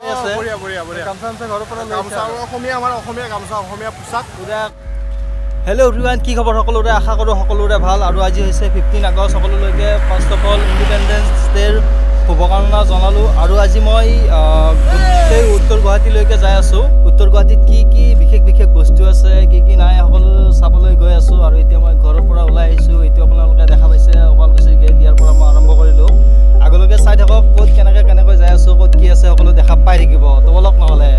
বঢ়িয়া বঢ়িয়া বঢ়িয়া গামছা ঘৰৰ পৰা গামছা অসমীয়া আমাৰ অসমীয়া গামছা অসমীয়া পোছাক পুৰা। হেল্ল' এভৰিৱান, কি খবৰ সকলোৰে? আশা কৰোঁ সকলোৰে ভাল। আৰু আজি হৈছে 15 আগষ্ট। সকলোলৈকে ফাৰ্ষ্ট অফ অল ইণ্ডিপেণ্ডেন্স ডে'ৰ শুভকামনা জনালোঁ। আৰু আজি মই গোটেই উত্তৰ গুৱাহাটীলৈকে যাই আছোঁ। উত্তৰ গুৱাহাটীত কি কি বিশেষ বিশেষ বস্তু আছে, কি কি নাই, সকলো চাবলৈ গৈ আছোঁ। আৰু এতিয়া মই ঘৰৰ পৰা ওলাই আহিছোঁ। এইটো আপোনালোকে দেখা পাইছে শুৱালকুছিৰ গেট, ইয়াৰ পৰা মই আৰম্ভ কৰিলোঁ। আগলৈকে চাই থাকক, ক'ত কেনেকৈ যাই আছোঁ, ক'ত কি আছে সকলো দেখা পাই থাকিব। তো বলক নহ'লে।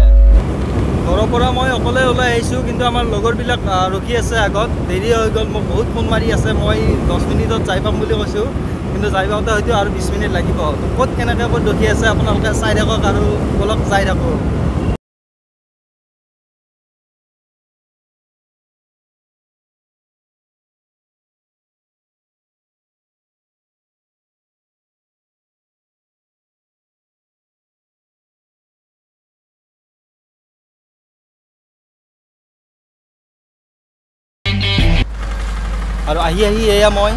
ঘৰৰ পৰা মই অকলে ওলাই আহিছোঁ, কিন্তু আমাৰ লগৰবিলাক ৰখি আছে আগত। দেৰি হৈ গ'ল, মোক বহুত ফোন মাৰি আছে। মই 10 মিনিটত যাই পাম বুলি কৈছোঁ, কিন্তু যাই পাওঁতে হয়তো আৰু 20 মিনিট লাগিব। তো ক'ত কেনেকৈ ক'ত ৰখি আছে আপোনালোকে চাই থাকক আৰু বলক যাই থাকোঁ। আৰু আহি এয়া মই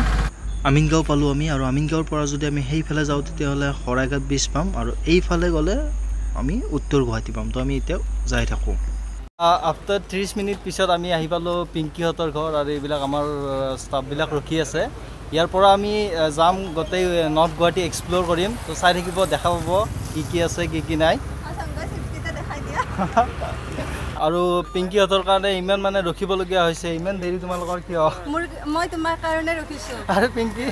আমিনগাঁও পালোঁ আমি। আৰু আমিনগাঁৱৰ পৰা যদি আমি সেইফালে যাওঁ তেতিয়াহ'লে শৰাইঘাট ব্ৰিজ পাম, আৰু এইফালে গ'লে আমি উত্তৰ গুৱাহাটী পাম। তো আমি এতিয়া যাই থাকোঁ। আফটাৰ 30 মিনিট পিছত আমি আহি পালোঁ পিংকিহঁতৰ ঘৰ, আৰু এইবিলাক আমাৰ ষ্টাফবিলাক ৰখি আছে। ইয়াৰ পৰা আমি যাম, গোটেই নৰ্থ গুৱাহাটী এক্সপ্ল'ৰ কৰিম। তো চাই থাকিব, দেখা পাব কি কি আছে কি কি নাই। আৰু পিংকিহঁতৰ কাৰণে ইমান মানে ৰখিবলগীয়া হৈছে। ইমান দেৰি তোমালোকৰ কিয়? মই তোমাৰ কাৰণে ৰখিছোঁ। আৰু পিংকি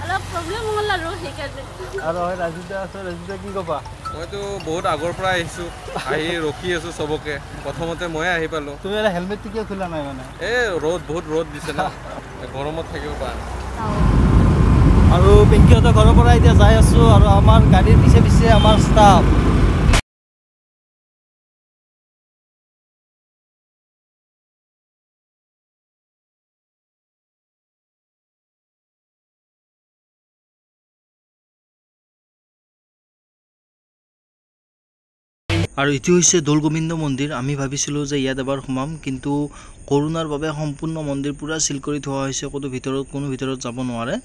অলপ প্ৰব্লেম হ'ল আৰু সেইকাৰণে। আৰু হয় ৰাজিতা আছে। ৰাজিতা কি ক'বা? মইতো বহুত আগৰ পৰা আহিছোঁ, আহি ৰখি আছোঁ চবকে। প্ৰথমতে ময়ে আহি পালোঁ। তুমি মানে হেলমেটটো কিয় খোলা নাই? মানে এই বহুত ৰ'দ দিছে না, গৰমত থাকিব পৰা। আৰু পিংকিহঁতৰ ঘৰৰ পৰা এতিয়া যাই আছোঁ, আৰু আমাৰ গাড়ীৰ পিছে পিছে আমাৰ ষ্টাফ। আৰু এইটো হৈছে দৌল গোবিন্দ মন্দিৰ। আমি ভাবিছিলোঁ যে ইয়াত এবাৰ সোমাম, কিন্তু কৰোণাৰ বাবে সম্পূৰ্ণ মন্দিৰ পূৰা চিল কৰি থোৱা হৈছে। কোনো ভিতৰত যাব নোৱাৰে।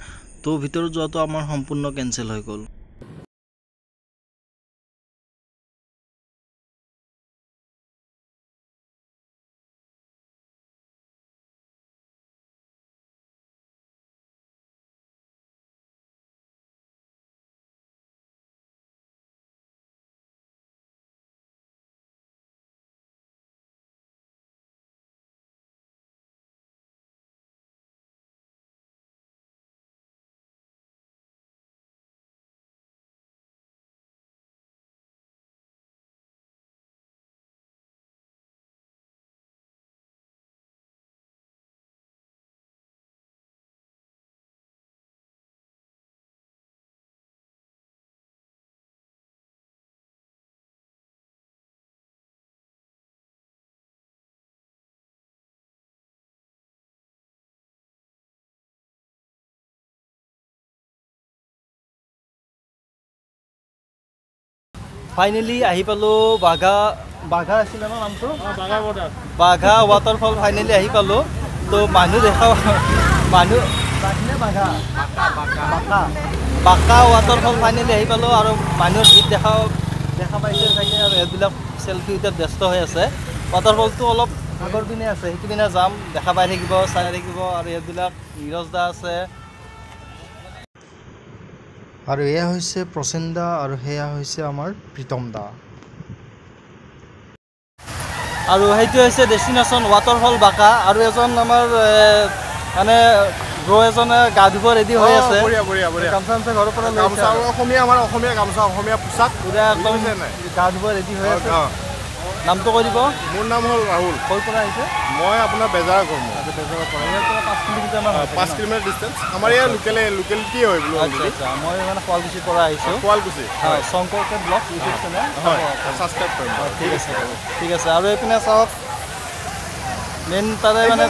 তো ভিতৰত যোৱাটো আমাৰ সম্পূৰ্ণ কেঞ্চেল হৈ গ'ল। ফাইনেলি আহি পালোঁ বাঘা আছিলে ন নামটো? বাঘা ৱাটাৰফল ফাইনেলি আহি পালোঁ। তো মানুহ বাঘা ৱাটাৰফল ফাইনেলি আহি পালোঁ। আৰু মানুহৰ ভিৰ দেখা পাইছে চাগে। আৰু এইবিলাক চেল্ফি এতিয়া ব্যস্ত হৈ আছে। ৱাটাৰফলটো অলপ আগৰ পিনে আছে, সেইটো পিনে যাম, দেখা পাই থাকিব, চাই থাকিব। আৰু এইবিলাক নীৰজ দা আছে, আৰু এয়া হৈছে প্ৰচেন দা, আৰু সেয়া হৈছে আমাৰ প্ৰীতম দা। আৰু সেইটো হৈছে ডেষ্টিনেশ্যন ৱাটাৰফল বাঁকা। আৰু এজন আমাৰ মানে ব্ৰ এজনে গা ধুব ৰেডি হৈ আছে। গামছা ঘৰৰ পৰা গামছা অসমীয়া আমাৰ অসমীয়া গামছা অসমীয়া পোছাক পুৰা একদম গা ধুব ৰেডি হৈ আছে। নামটো কৈ দিব। মোৰ নাম হ'ল ৰাহুল। ক'ৰ পৰা আহিছে? মই আপোনাৰ বেজাৰ কৰোঁ। বেজাৰৰ পৰা। ইয়াৰ পৰা 5 কিলোমিটাৰমান। 5 কিলোমিটাৰ ডিষ্টেঞ্চ। আমাৰ ইয়াৰ লোকেলিটি হয় বোলো। আচ্ছা, মই মানে শুৱালকুছিৰ পৰা আহিছোঁ। শুৱালকুছি হয়, শংকৰকে ব্লগ ইউটিউব চেনেল। হয়, ছাবস্ক্ৰাইব কৰিম। ঠিক আছে। আৰু এইপিনে চাওক, মেইন তাৰে মানে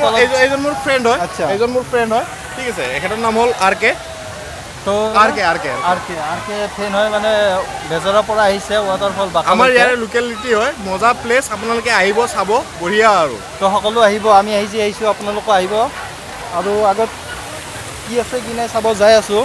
এইজন মোৰ ফ্ৰেণ্ড হয়। আচ্ছা, এইজন মোৰ ফ্ৰেণ্ড হয়। ঠিক আছে, এখেতৰ নাম হ'ল আৰ কে। তো আৰ কে ফ্ৰেণ্ড হয়, মানে বেজাৰৰ পৰা আহিছে ৱাটাৰফল বাঁকা। আমাৰ ইয়াৰ লোকেলিটি হয়, মজা প্লেচ। আপোনালোকে আহিব, চাব, বঢ়িয়া। আৰু তো সকলো আহিব, আমি আহিছোঁ, আপোনালোকো আহিব। আৰু আগত কি আছে কি নাই চাব যাই আছোঁ।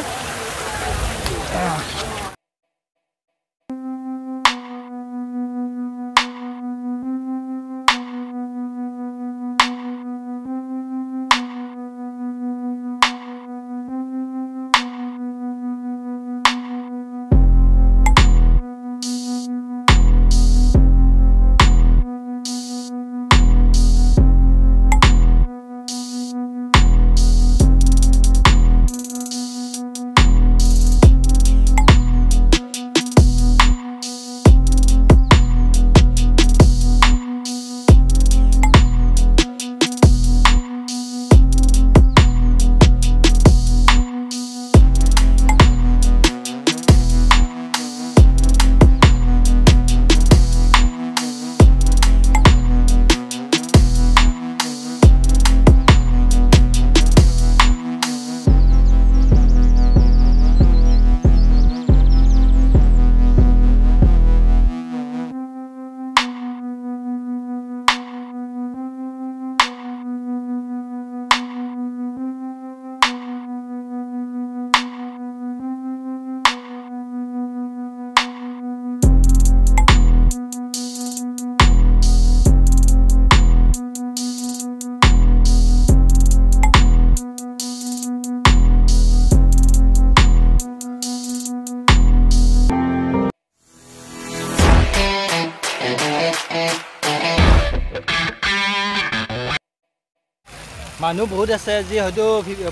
মানুহ বহুত আছে যি হয়তো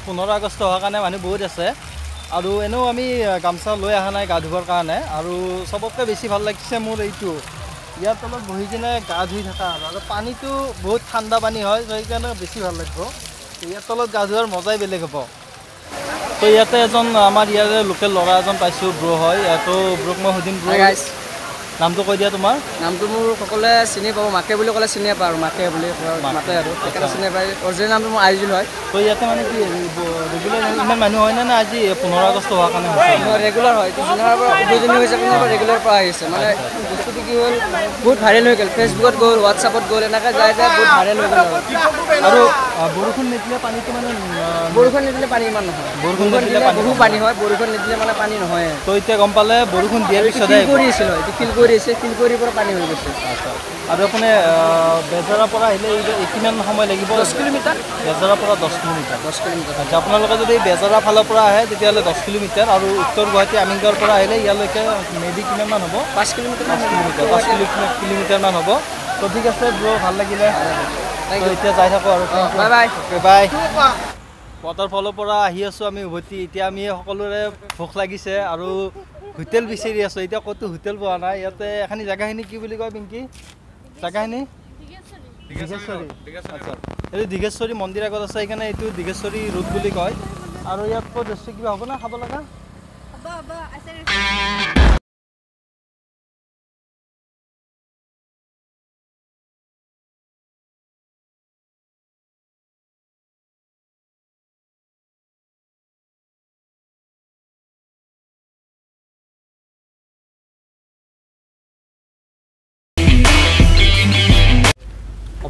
15 আগষ্ট হোৱাৰ কাৰণে মানুহ বহুত আছে আৰু এনেও আমি গামছা লৈ অহা নাই গা ধুবৰ কাৰণে আৰু চবতকৈ বেছি ভাল লাগিছে মোৰ এইটো ইয়াৰ তলত বহি কিনে গা ধুই থকা আৰু পানীটো বহুত ঠাণ্ডা পানী হয় সেইকাৰণে বেছি ভাল লাগিব ইয়াৰ তলত গা ধোৱাৰ মজাই বেলেগ হ'ব তো ইয়াতে এজন আমাৰ ইয়াৰে লোকেল ল'ৰা এজন পাইছোঁ ব্ৰ হয় তো ব্ৰক মই সুধিম ব্ৰ নামটো কৈ দিয়া তোমাৰ নামটো মোৰ সকলোৱে চিনি পাব মাকে বুলি ক'লে চিনি পায় আৰু মাকে বুলি মাতে আৰু সেইকাৰণে চিনি পায় অৰিজিনেল নামটো মোৰ আইজুল হয় তো ইয়াতে মানে কি ৰেগুলাৰ ইমান মানুহ হয় না আজি 15 আগষ্ট হোৱাৰ কাৰণে ৰেগুলাৰ হয় যোনৰ পৰা উদ্বোধনী হৈছে কিন্তু ৰেগুলাৰ পৰা আহিছে মানে বস্তুটো কি হ'ল বহুত ভাইৰেল হৈ গ'ল ফেচবুকত গ'ল হোৱাটছআপত গ'ল এনেকৈ যাই বহুত ভাইৰেল হৈ গ'ল আৰু বৰষুণ নিদিলে পানীটো মানে বৰষুণ নিদিলে পানী ইমান নহয় বৰষুণ দিলে বহু পানী হয় বৰষুণ নিদিলে মানে পানী নহয় তো এতিয়া গম পালে বৰষুণ দিয়াৰ পিছতে কৰিছিল এইটো ফিল কৰি পৰা পানী হৈ গৈছে আৰু আপুনি বেজাৰৰ পৰা আহিলে কিমান সময় লাগিব 10 কিলোমিটাৰ বেজাৰৰ পৰা 10 কিলোমিটাৰ আচ্ছা আপোনালোকে যদি বেজাৰৰ ফালৰ পৰা আহে তেতিয়াহ'লে 10 কিলোমিটাৰ আৰু উত্তৰ গুৱাহাটী আমিনগাঁৱৰ পৰা আহিলে ইয়ালৈকে মেবি কিমানমান হ'ব 5 কিলোমিটাৰ হ'ব তো ঠিক আছে ব্ৰ ভাল লাগিলে এতিয়া যাই থাকোঁ আৰু বাই বাই বাই ৱাটাৰফলৰ পৰা আহি আছোঁ আমি উভতি এতিয়া আমি সকলোৰে ভোক লাগিছে আৰু হোটেল বিচাৰি আছোঁ এতিয়া ক'তো হোটেল পোৱা নাই ইয়াতে এখানি জেগাখিনি কি বুলি কয় পিংকি জেগাখিনি দীঘেশ্বৰী আচ্ছা এইটো দীঘেশ্বৰী মন্দিৰ আগত আছে সেইকাৰণে এইটো দীঘেশ্বৰী ৰোড বুলি কয় আৰু ইয়াত ক'ত ৰেষ্টুৰেণ্ট কিবা হ'ব না খাব লগা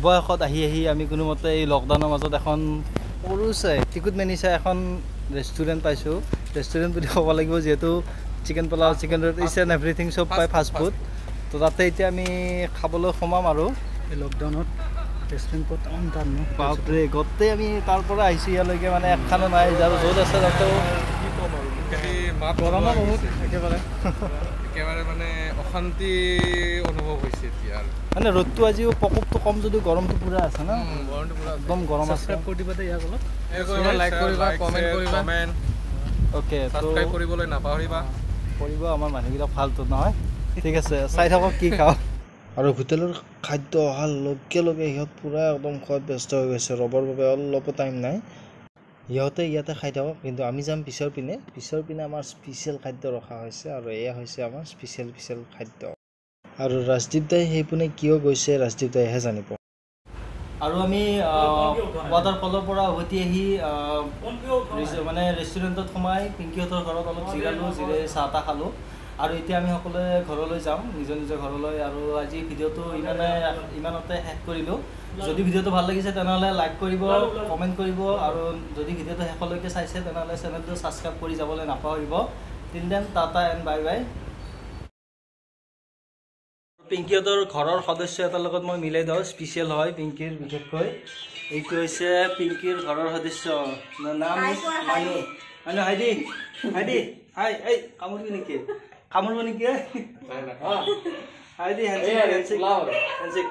অৱশেষত আহি আমি কোনোমতে এই লকডাউনৰ মাজত এখন সৰু চাই টিকুট মেনি চাই এখন ৰেষ্টুৰেণ্ট পাইছোঁ ৰেষ্টুৰেণ্ট বুলি ক'ব লাগিব যিহেতু chicken pulao chicken roll is and everything চব পায় ফাষ্ট ফুড তো তাতে এতিয়া আমি খাবলৈ সোমাম আৰু এই লকডাউনত ৰেষ্টুৰেণ্ট ক'ত বাপৰে গোটেই আমি তাৰ পৰা আহিছোঁ ইয়ালৈকে মানে একখানো নাই আৰু য'ত আছে তাতেও কি ক'ম আৰু গৰমো বহুত একেবাৰে মানে অশান্তি অনুভৱ হৈছে এতিয়া মানে ৰ'দটো আজিও প্ৰকোপটো কম যদিও গৰমটো পুৰা আছে না একদম গৰম আছে কৰি দিবা দেই ইয়াক অলপ লাইক কৰিবা কমেণ্ট কৰিবা অ'কে ছাবস্ক্ৰাইব কৰিবলৈ নাপাহৰিবা কৰিব আমাৰ মানুহবিলাক ভালটো নহয় ঠিক আছে চাই থাকক কি খাওঁ আৰু হোটেলৰ খাদ্য অহাৰ লগে লগে সিহঁত পূৰা একদম খোৱাত ব্যস্ত হৈ গৈছে ৰ'বৰ বাবে অলপো টাইম নাই সিহঁতে ইয়াতে খাই থাকক কিন্তু আমি যাম পিছৰ পিনে আমাৰ স্পেচিয়েল খাদ্য ৰখা হৈছে আৰু এয়া হৈছে আমাৰ স্পেচিয়েল খাদ্য আৰু ৰাজদীপ দাই সেইপিনে কিয় গৈছে ৰাজদীপ দাইহে জানিব আৰু আমি ৱাটাৰফলৰ পৰা উভতি আহি মানে ৰেষ্টুৰেণ্টত সোমাই পিংকিহঁতৰ ঘৰত অলপ জিৰালোঁ চাহ তাহ খালোঁ আৰু এতিয়া আমি সকলোৱে ঘৰলৈ যাম নিজৰ ঘৰলৈ আৰু আজি ভিডিঅ'টো ইমানতে শেষ কৰিলোঁ যদি ভিডিঅ'টো ভাল লাগিছে তেনেহ'লে লাইক কৰিব কমেণ্ট কৰিব আৰু যদি ভিডিঅ'টো শেষলৈকে চাইছে তেনেহ'লে চেনেলটো ছাবস্ক্ৰাইব কৰি যাবলৈ নাপাহৰিব till then tata and bye bye পিংকিহঁতৰ ঘৰৰ সদস্য এটাৰ লগত মই মিলাই দিওঁ স্পেচিয়েল হয় পিংকিৰ বিশেষকৈ এইটো হৈছে পিংকিৰ ঘৰৰ সদস্য নাম মানুহ হাইদি হাই এই কামুৰিবি নেকি কামুৰিব নেকি হাইদি হেণ্ডশেক